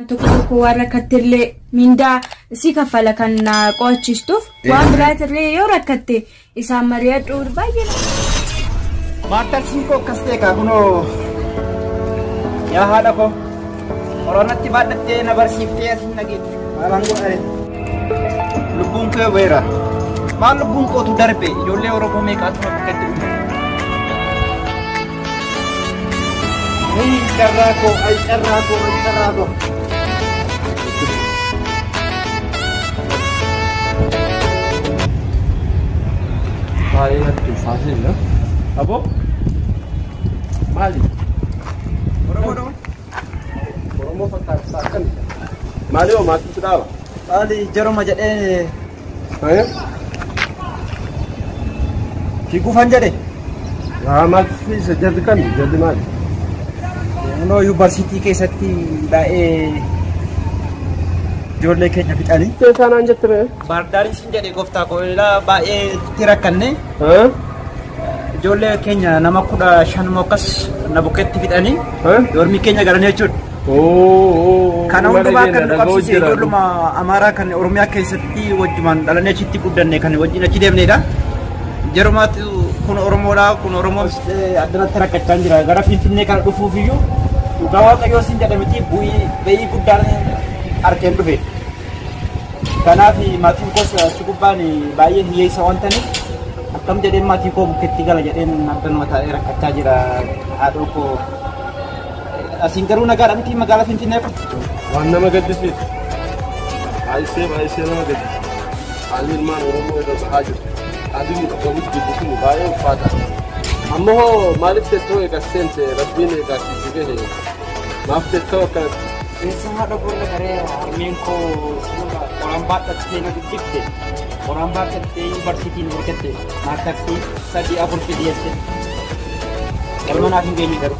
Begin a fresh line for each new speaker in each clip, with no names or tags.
Tokko warra kattillee mindaa si kaffala kan qo'achiistuuf waan biraatirlee yoo rakkatte isaan mari'adhu baay'ee.
Maartarsiin koo akkas ta'e kunoo yaa haadha koo Oromotti baadhattee na barsiiftee asiin nageetti maalaan godhare lubbuun koo beera maal lubbuun kootu darbe ijoollee Oromoo meeqaatu bakkatti dhufe. Ay carraaqoo. Baay'ee natti faasin na. Abo? Maali? Oromoo fakkaatu akkan. Maali oo maatii sidaaba? Maali jaruma jedhee. Si gufan jedhe? Yaa maatii isa jalli kan jalli maali? Nannoo yuunivarsiitii keessatti baay'ee ijoollee keenya fixanii.
Teessanaan jettee?
Baardaarii sin jedhe gooftaa koo baay'ee itti rakkanne. Ijoollee keenya nama 15 akkas na bukkeetti fixanii dormii keenya galanii jechuudha. Kana hundumaa kan nu qabsiise ijoolluma Amaraa kan Oromiyaa keessatti wajjumaan dhalanii achitti guddanne kan wajjin achi deemnedha. Jarumaatu kun Oromoodha kun Oromoo addanatti rakkachaa jira gara Finfinnee kana dhufuuf iyyuu dhugaa waaqayyoo sin jedhamiti bu'ii guddaan argeen dhufe. Kanaaf maatiin koos achi gubbaan baay'ee hiyyeessa waan ta'aniif akkam jedheen maatii koo bukkeetti gala jedheen addanuma taa'ee rakkachaa jira haadhoo koo. Asiin garuu nagaadha miti magaalaa Finfinnee kun.
Waan nama gaddisiisu. Baay'ee nama gaddisiisu. Haalli ilmaan Oromoo irra bahaa jiru. Haalli qabamutti jibbisuun baay'ee ulfaata. Ammoo maaliif teessoo eegas seente rabbiin eegas siisee maaf teessoo akkanatti.
Teessoo haadha boolla garee harmeen koo qoraan baadhattee na guddifte. Qoraan baadhattee yuunivarsiitiin argatte maartaksii 3-4 fidiyeste. Galma naaf hin geenye garuu.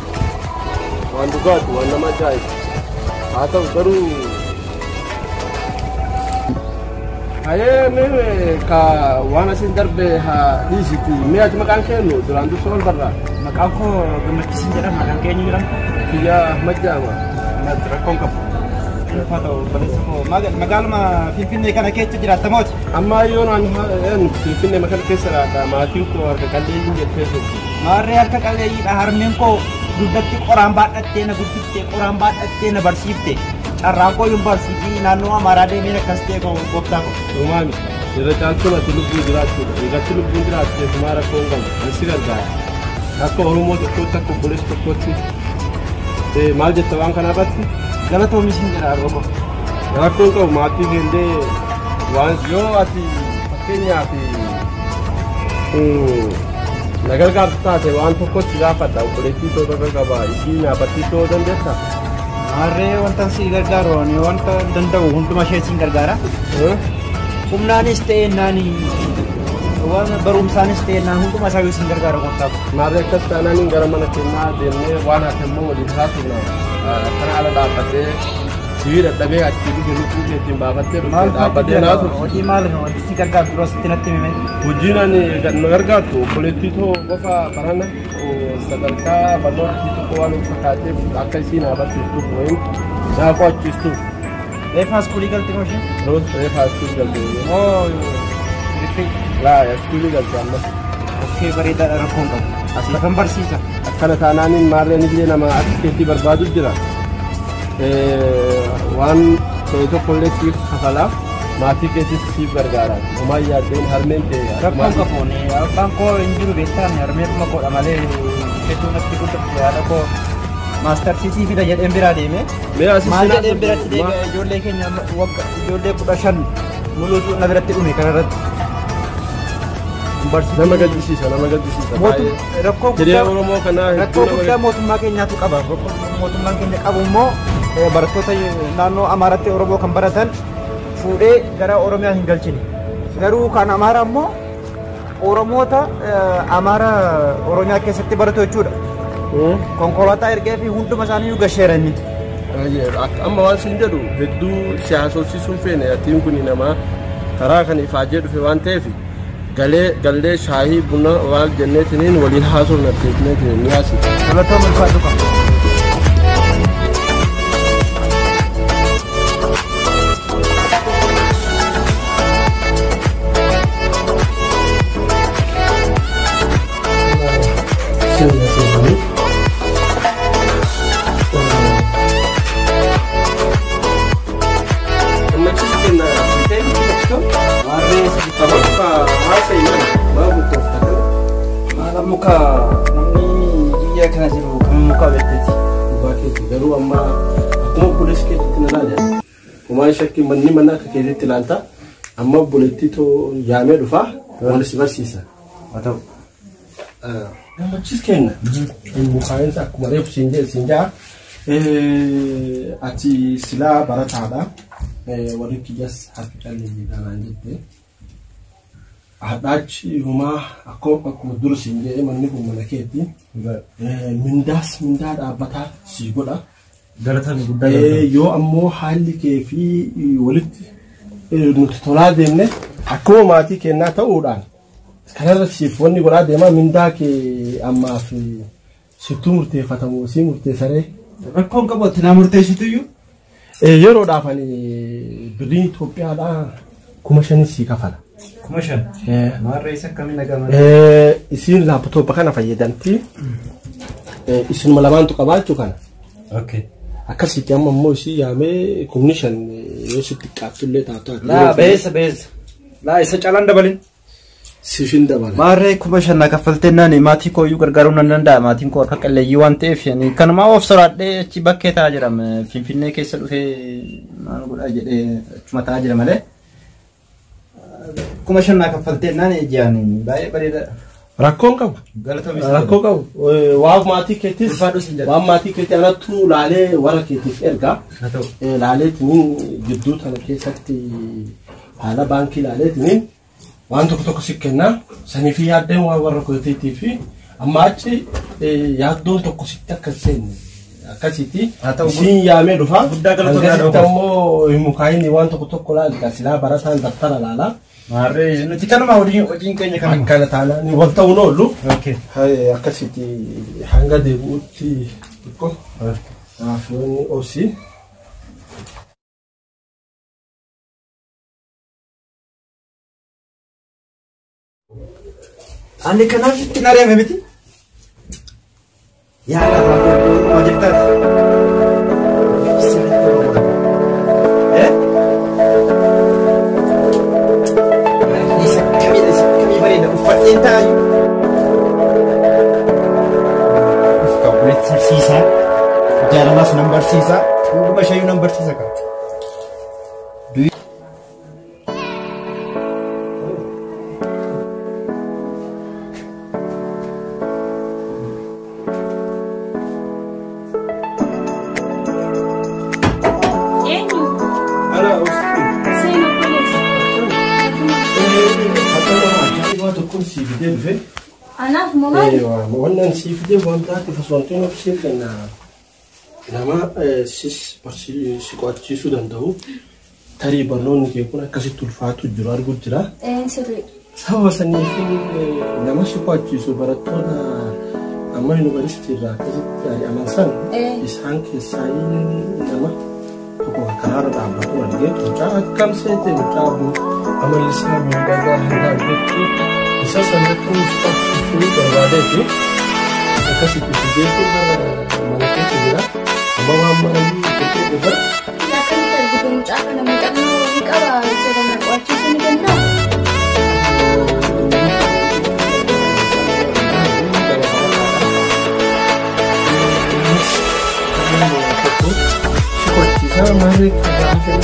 Waan dhugaatu waan nama ajaa'ibu. Haa ta'u garuu mee ka waan asiin darbe haa dhiisiti mee ati maqaan kennu duraan dursa wal barraa.
Maqaan koo Gammachiisin jedhama maqaan keenyu jedhama.
Kiyya Majjaama.
Rakkoon qabu. Haa ta'u Baresaa koo magaaluma Finfinnee kana keessa jiraatta mooti.
Amma yoo naan Finfinnee magaalaa keessa jiraata maatiin koo harka qalleeyyiin jettee turte.
Maarree harka qalleeyyiidha harmeen koo duddatti qoraan baadhattee na guddifte qoraan baadhattee na barsiifte. Rakkoo yuunivarsiitii naannoo Amaraa deemee akkas ta'e gooftaa koo.
Uumaami irra caaltuun ati lubbuu jiraachuudha. Eegatti lubbuun jiraachuuf maa rakkoo hin qabu. Ani si gargaara. Akka Oromoo tokkootti akka obboleessa tokkootti maal jetta waan kana irratti?
Galatoomi sin jedha Oromoo.
Rakkoo hin qabu maatii keendee waan yoo ati fakkeenyaaf na gargaartu taate waan tokkotti gaafadha obboleettii too tokko qaba isii naafattii too dandeessa.
Maarree wanta si gargaaru wanta danda'u hunduma ishee sin gargaara. Humnaanis ta'e naani waan barumsaanis ta'e naan hunduma isaa sin gargaara gooftaa koo.
Maarree akkas taanaan gara mana keenyaa deemnee waan ati immoo waliin haasofna akkana ala dhaabbatee sibii dadhabee achi dhufe lubbuu keetiin baafattee dhufe dhaabbatee naasuuf.
Hojii maali wanti si gargaaru dura sitti natti hime.
Hojiin ani na gargaartu obboleettii too qofa barana sadarkaa barnootatti tokko waan fakkaateef akka isiin naafattuuf dhufu wayii naa qo'achiistuuf.
Reefaa iskuulii galte moo isheen?
Reefaa iskuulii galte.
Moo
iskuulii galte ammas.
Okkee bareedaadha rakkoon qabu. As lafan barsiisa.
Akkana taanaaniin maarreen illee nama akka keetti barbaadu jira. Waan ta'e tokkollee siif kafalaa maatii keessis siif gargaara. Homaa yaaddeen harmeen ta'e.
Rakkoon qabuun abbaan koo hin jiru beektaan harmeetuma koodha malee hedduu natti guddatte haadha koo maastarsiisii fida jedheen biraa deeme. Maal jedheen biratti deeme ijoollee keenya ijoollee 15 muluutu na biratti dhume kanarratti.
Nama gaddisiisa.
Rakkoo guddaa mootummaa keenyaatu qaba. Mootummaan keenya qabu immoo barattoota naannoo Amaaraatti Oromoo kan baratan fuudhee gara Oromiyaa hin galchine. Garuu kan Amaaraa immoo Oromoota Amaaraa Oromiyaa keessatti baratu jechuudha. Konkolaataa ergee fi hunduma isaanii gasheeranii.
Amma waan sin jedhu hedduu siyaasofsiisuun feene atiin kun nama karaa kan ifaajee dhufe waan ta'eef gallee shaayii buna waan jenneetiniin waliin haasofna teekneetiin ni haasofna.
Galatoomi ulfaatu qaba.
Tamuka hasa imana babu tofta.
Mala muka ni iya kana jiru kan muka betteti.
Baketi garu amma kuma police ke tinalaja. Kuma shakki manni manna ka ke tilanta amma buletti to yame dufa wani sibarsisa.
Wato
Nama chisken mukaenza kuma refu sinja ati sila Baratotaa wali kijas hakikali dananjete adachi huma akoma dur sinje manni kuma naketi minda da bata sigoda
garatan gudda
yo ammo hali ke fi walit nuttola denne akoma mati kenna ta'udan kanarra sifonni gola dema minda ke amma fi situmurte fatamu simurte sare
rakkoon qabotti na murteessitu iyyuu
yeroo dhaafani birrii Itoophiyaadhaa 5,000 si kafala.
5,000 maarree isa akkamiin dhagaman
isin laaptoopa kana fayyadamti isinuma lamaantu qabaachuu kana akkasitti amma immoo isii yaamee 5,000 yoo sitti qaabtullee taatu
laa beessa laa isa calaan dabalin
sifin dabala
maarree 5,000 kaffalteennaan maatii koo iyyuu gargaaruu nan danda'a maatiin koo akka qalleeyyii waan ta'eef yani kanumaa of soraadhee achi bakkee taa'aa jiram Finfinnee keessa dhufee maal godhaa jedhee achuma taa'aa jira malee 5,000 kaffalteennaan ejjaan baay'ee bareeda
rakkoon qabu rakkoo qabu waan maatii keetis waan maatii keetii anattu laalee warra keetiif erga laaleetiniin gidduu tana keessatti haala baankii laaleetiniin waan tokko sikkenna saniif yaaddeen waan warra keetiitii fi amma achi yaaddoon tokko sitti akka seenne akkasitti siin yaamee dhufa akkasitti ammoo mukaayini waan tokko laalta silaa barataan daftara laala
maarree nuti kanuma hojiin keenya
kana taanaan wal ta'uun oolu akkasitti hanga deebi'utti tokko naafiyoonni obsi
ani kanaaf itti nareeme miti yaada hojjettaati isa kamii bareeda uffadheen taa'ayu ufkabuletti barsiisaa jaalalaas nan barsiisaa hunduma shayyuu nan barsiisa qaba
Anak mama.
Wannan si fide wanda ta fasonto no sikana nama sis parsi sikwachi sudan dahu tari barnon ke kuna kasi tulfatu jurar gujra
Sirri.
sawa sani nama sikwachi su Baratotaa amma university ra kasi tari amansan isan ke sai nama ko karar da abatu wande to ta kam sai te mutabu amalisa mu daga hanga betu isa sanatun su berbada itu kasih pisah tu mana tu juga bawa mana ni itu juga
Ya kan tergantung cara nama kamu ikawa sedang nak watch sini kan tak?
Kita mari kita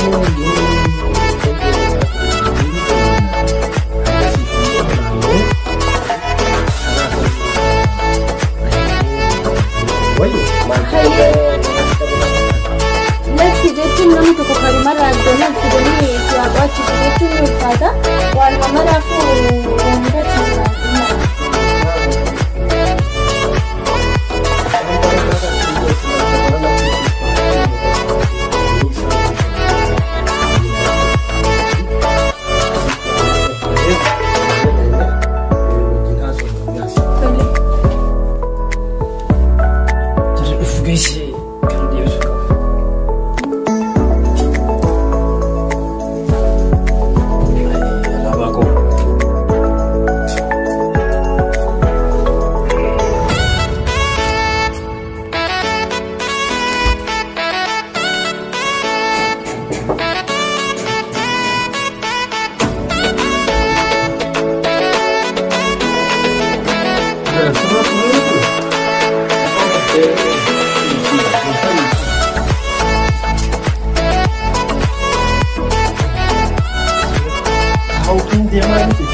Lagi jadi nama tu kau kali marah dengan tu ni siapa cakap
India maaliti?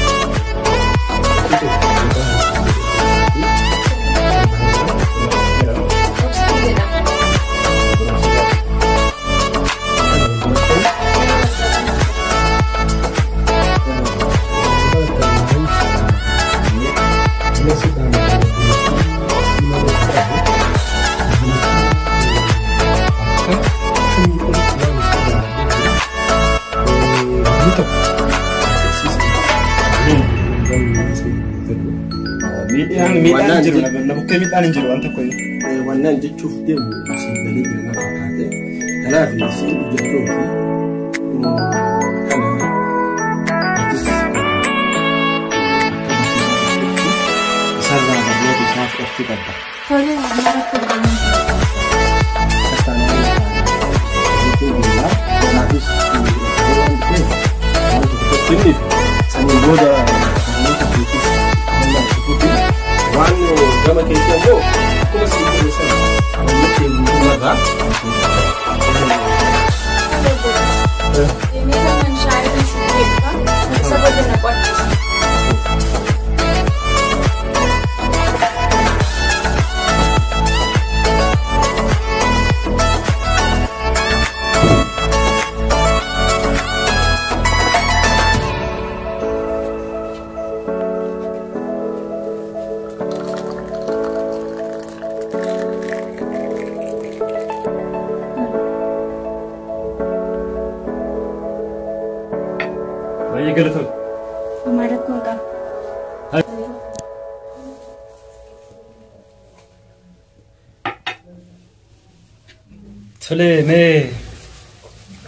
Midhaan jiru na bukkee midhaan jiru wanta koyi.
Wannan jechuuf deemu sagalee jira fakkaate. Kanaaf isin jechuuf kana atis sarara barnoota isaaf qophii qabda.
Tole Amaraa kurban.
Saniin booda waan gama keessa immoo akkuma sibiila sana wanti uumamaa
Meeshaan shaayii sibiilfa sababa na qochisa.
Baay'ee galatoon.
Amaraa kun qaba.
Tole mee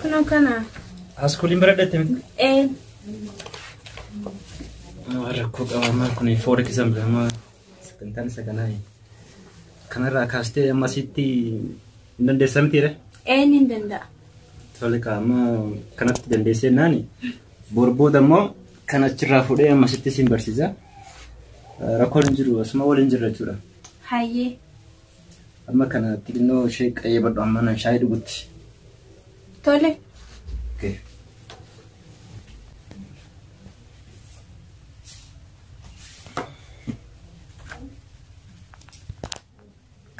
Kunoo kana.
askuuliin baradhatte miti? Rakkoo qaba maal kun foora kisan bilama sagantaan isa kanaa kanarraa kaastee amma asitti hin dandeessaa mitiidha?
Hin danda'a.
Tole qaama kanatti dandeessee naani borbooda immoo kan achirraa fuudhee amma asitti siin barsiisa. Rakkoon hin jiru asuma waliin jirra jechuudha.
Hayyee.
Amma kana xinnoo ishee qayyee badhu amma nan shaayii dhugutti.
Tole.
Okay.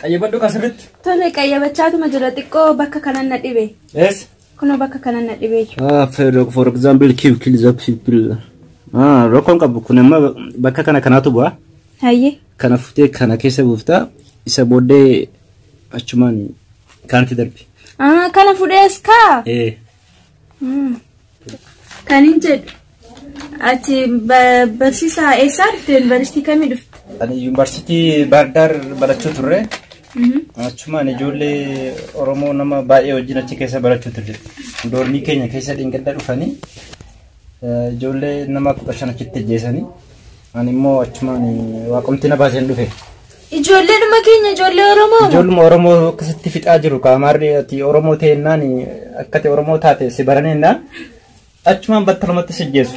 Qayyee badhu kasirritti?
Tole qayyabachaatuma jira xiqqoo bakka kanan na dhibe.
Yes.
Kunoo bakka kanan na dhibe.
For example, kill the people. Rakkoon qabu kun amma bakka kanaatu bu'a.
Hayyee.
Kana fuutee kana keessa buuftaa isa booddee achumaan kaanti darbi.
Kana fudhees kaa? Kan hin jedhu. Ati barsiisaa eessaa dhufte? Yuunivarsiitii kamii dhufte?
Ani yuunivarsiitii Baardaar barachuu turre. Achumaan ijoollee Oromoo nama baay'ee wajjin achi keessa barachuu turre. Doormii keenya keessa dhingada dhufanii ijoollee nama 15 achitti ajjeesanii. Ani immoo achumaan waaqomti na baaseen dhufe.
Ijoolleedhuma keenya ijoollee Oromoo?
Ijoolluma Oromoo akkasitti fixaa jiru. Qaamaarri ati Oromoo ta'ennaan akkati Oromoo taate si baranennaan achumaan battalumatti si ajjeesu.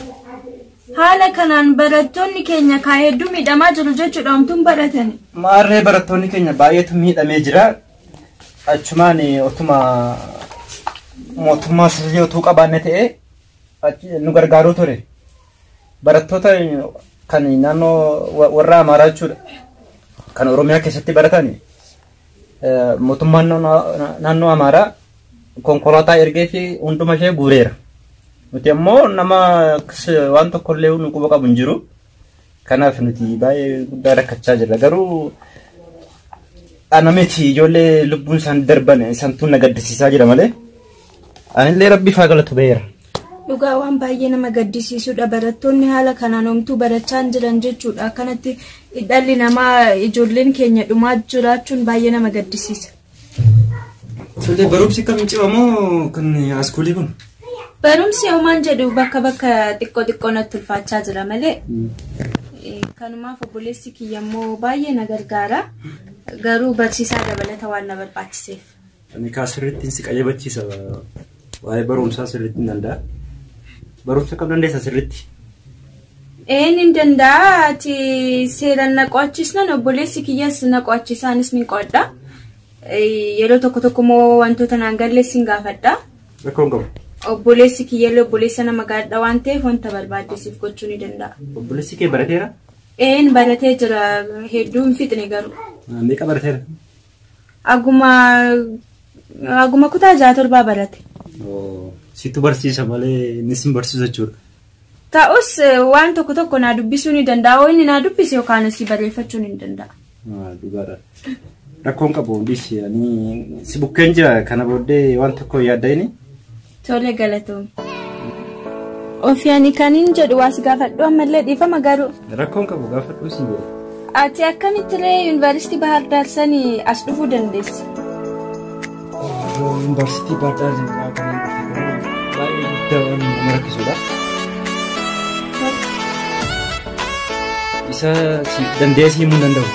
Haala kanaan barattoonni keenya kaa hedduu miidhamaa jiru jechuudha omtuun baratani.
Maarree barattoonni keenya baay'eetu miidhamee jira. Achumaan otuma mootummaa sirrii otuu qabaanne ta'ee nu gargaaruu ture. Barattoota kan naannoo warra Amaaraa jechuudha. Kan Oromiyaa keessatti baratan mootummaan naannoo Amaaraa konkolaataa ergee fi hunduma ishee guureera. Nuti ammoo nama waan tokkollee nu quba qabu hin jiru. Kanaaf nuti baay'ee guddaa rakkachaa jirra. Garuu anamiti ijoollee lubbuun isaan darban isaantu na gaddisiisaa jira malee. Anillee rabbi faa galatu beera.
Dhugaa waan baay'ee nama gaddisiisudha. Barattoonni haala kanaan omtuu barachaa jiran jechuudha. Akkanatti dhalli namaa ijoolleen keenya dhumaa jiraachuun baay'ee nama gaddisiisa.
Tole barumsi kam cibamoo kan askuulii kun?
Barumsi homaan jedhu bakka xiqqoo natti ulfaachaa jira malee. Kanumaaf obboleessi kiyya immoo baay'ee na gargaara. Garuu barsiisaa dabalata waan na barbaachiseef.
Ani kaasirritti si qayyabachiisa. Waa'ee barumsaa sirriitti hin danda'a. Barumsa kam dandeessa sirriitti?
Hin danda'a. Ati seeraan na qo'achiisnan obboleessi kiyyas na qo'achiisaanis ni qo'adha. Yeroo tokko immoo wantoota naan gallees hin gaafadha.
Rakkoon qabu.
obboleessi kiyyallee obboleessa nama gaadha waan ta'eef wanta barbaaddeesiif gochuu ni danda'a.
Obboleessi kee barateera?
Baratee jira hedduun fixne garuu.
Meeqa barateera?
Aguma kutaa 6-7 barate.
Situ barsiisa malee innis hin barsiisu jechuudha.
Ta'us waan tokko naa dubbisuu ni danda'a. Inni naa dubbise yookaan si barreeffachuu ni danda'a.
Dhugaadha. Rakkoon qabu hundis si bukkeen jira kana booddee waan tokko yaadda.
Tole galatoom. Ofiyaani kaniin jedhu waas gaafadhu ammallee dhiifama garuu.
Rakkoon qabu gaafadhu si jedhu.
Ati akkamittilee yuunivarsiitii Bahar Dar sanii as dhufuu dandeessi?
Yuunivarsiitii Bahar Dar kan baay'ee guddaa waan nama rakkisudha. Isa dandeessii himuu hin danda'u.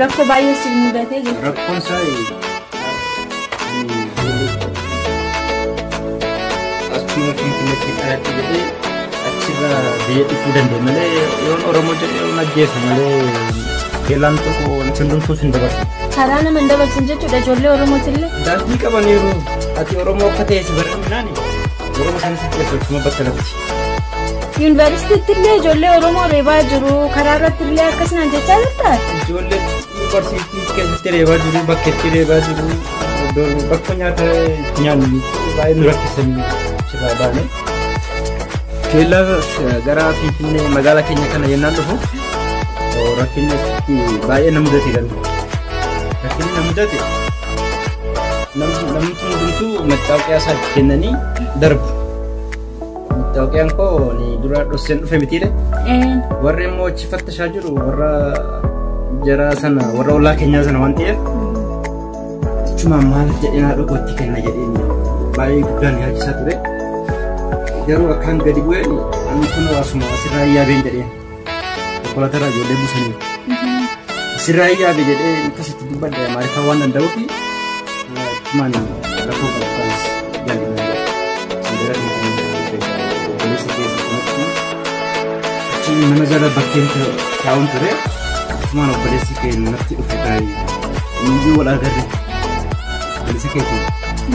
Rakkoo baay'ee si mudatee jira.
Rakkoon isaa asuma finfinneetti dhayaatti jedhee achirra biyya dhufuu danda'e malee yoon Oromoo jedhee yoon ajjeesu malee keellaan tokko wanti hundumtuus hin dabarsu.
Karaa nama hin dabarsin jechuudha ijoollee Oromootillee.
Daandii qabaniiru ati Oromoo akka ta'e si barreeffinaani Oromoo sanis keessatti battalatti.
Yuunivarsiitiillee ijoollee Oromoo reebaa jiru karaa irrattillee akkasumaan jechaa jirta.
Ijoollee yuunivarsiitii keessatti reebaa jiru bakkeetti reebaa jiru bakka nyaata nyaanni baay'ee nu rakkisanii irraa baane. Keellaa gara Finfinnee magaalaa keenya kana yennaan dhufu rakkinni baay'ee na mudate garuu. Rakkinni na mudate namni hundumtuu mattaawqaa isaa kennanii darbu. Mattaawqaan koo ni dura dhosseen dhufe mitiire. Warri immoo achi fattashaa jiru warra jara sana warra ollaa keenyaa sana waan ta'eef. Cuma maal jedhee naa dhugootti kenna jedheen baay'ee guddaan yaachisaa ture. Garuu akkaan gadi bu'een ani kun asuma asirraa yaabeen jedheen konkolaatarraa ijoollee buusanii asirraa yaabe jedhee akkasitti dubbadde maaliifaa waan danda'uuf cumaan rakkoo qabu kanas jaalladha. Achi nama jala bakkeen taa'uun ture cumaan obboleessi kee natti dhufe taa'ee inni wal agarre obboleessa keetii.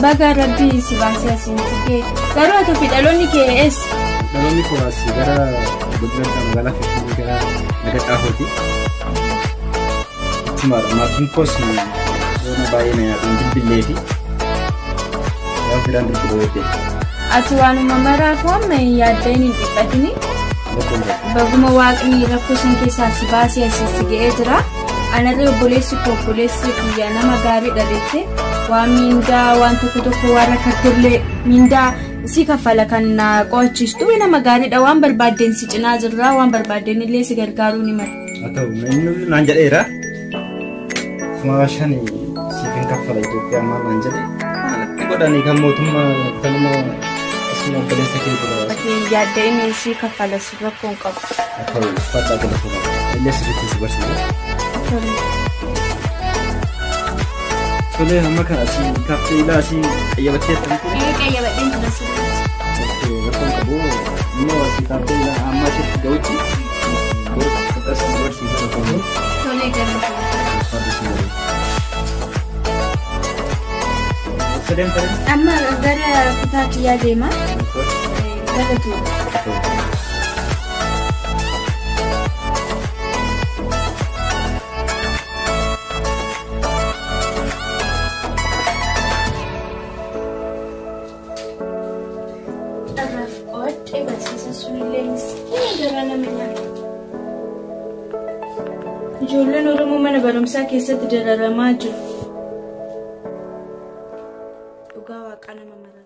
Baga Rabbii si baasee asiin sigee garuu ati fi dhaloonni kee eessa?
Dhaloonni koo asii gara godina magaalaa Finfinnee gara Nagaxaafooti. Cumaadha maatiin koos yoona baay'ee na nyaatan bilbilee fi waan biraan bilbiloo eebbee.
Ati waanuma maraaf amma yaaddeen hin dhiphatini. Baguma waaqni rakkoo san keessaa si baasee asiin sigee jira. Anarree obboleessi kiyya nama gaarii dhabeette waan mindaa waan tokko waan rakkattillee mindaa si kaffala kan qo'achiistu nama gaariidha waan barbaaddeen si cinaa jirra waan barbaaddeen illee si gargaaruu ni mala.
Haa ta'u inni naan jedheera. Kuma shani siifin kaffala Itoophiyaa maal naan jedhee itti godhanii kan mootummaa kanuma asuma obboleessa kee godha.
Yaaddeen si kaffala si rakkoon qabu.
Haa ta'u uffata godhatudha. Illee sirriitti si barsiisa. Tole amma kana asii kaaffee ilaa asii qayyabattee jirtu.
Qayyabattee jirtu.
Rakkoon qabu immoo asii kaaffee ilaa amma asitti ga'utti akkasii barsiisa tokko.
Tole
galata.
Amma gara kutaa kiyyaa deema. Galatu. Ijoolleen Oromoo mana barumsaa keessatti dararamaa jiru. Dhugaa Waaqaa nama mara.